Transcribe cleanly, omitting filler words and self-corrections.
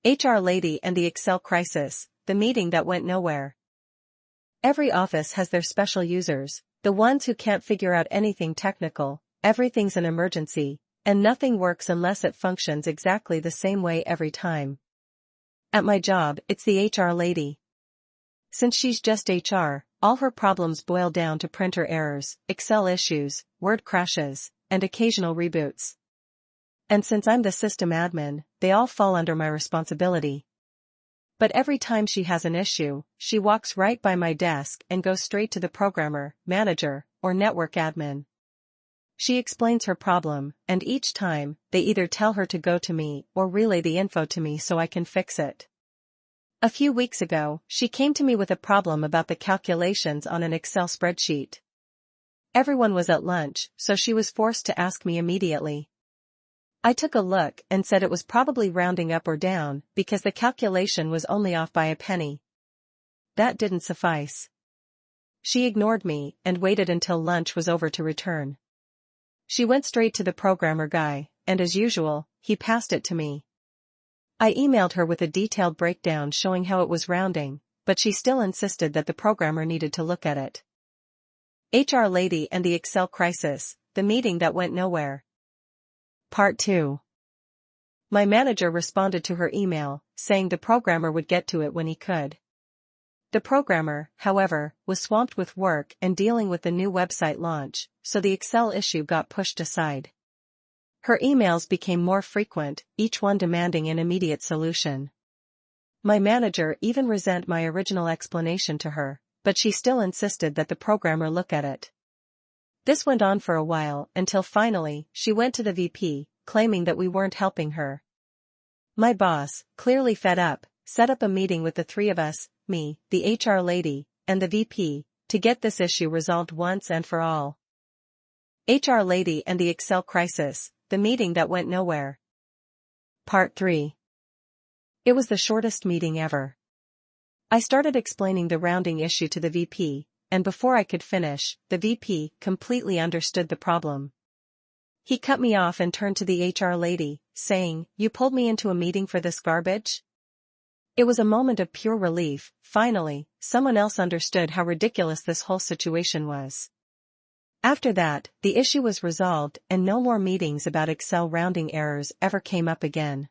HR lady and the Excel crisis, the meeting that went nowhere. Every office has their special users, the ones who can't figure out anything technical, everything's an emergency, and nothing works unless it functions exactly the same way every time. At my job, it's the HR lady. Since she's just HR, all her problems boil down to printer errors, Excel issues, Word crashes, and occasional reboots. And since I'm the system admin, they all fall under my responsibility. But every time she has an issue, she walks right by my desk and goes straight to the programmer, manager, or network admin. She explains her problem, and each time, they either tell her to go to me or relay the info to me so I can fix it. A few weeks ago, she came to me with a problem about the calculations on an Excel spreadsheet. Everyone was at lunch, so she was forced to ask me immediately. I took a look and said it was probably rounding up or down because the calculation was only off by a penny. That didn't suffice. She ignored me and waited until lunch was over to return. She went straight to the programmer guy, and as usual, he passed it to me. I emailed her with a detailed breakdown showing how it was rounding, but she still insisted that the programmer needed to look at it. HR lady and the Excel crisis, the meeting that went nowhere. Part 2. My manager responded to her email, saying the programmer would get to it when he could. The programmer, however, was swamped with work and dealing with the new website launch, so the Excel issue got pushed aside. Her emails became more frequent, each one demanding an immediate solution. My manager even resent my original explanation to her, but she still insisted that the programmer look at it. This went on for a while until finally, she went to the VP, claiming that we weren't helping her. My boss, clearly fed up, set up a meeting with the three of us, me, the HR lady, and the VP, to get this issue resolved once and for all. HR lady and the Excel crisis, the meeting that went nowhere. Part 3. It was the shortest meeting ever. I started explaining the rounding issue to the VP, and before I could finish, the VP completely understood the problem. He cut me off and turned to the HR lady, saying, "You pulled me into a meeting for this garbage?" It was a moment of pure relief. Finally, someone else understood how ridiculous this whole situation was. After that, the issue was resolved and no more meetings about Excel rounding errors ever came up again.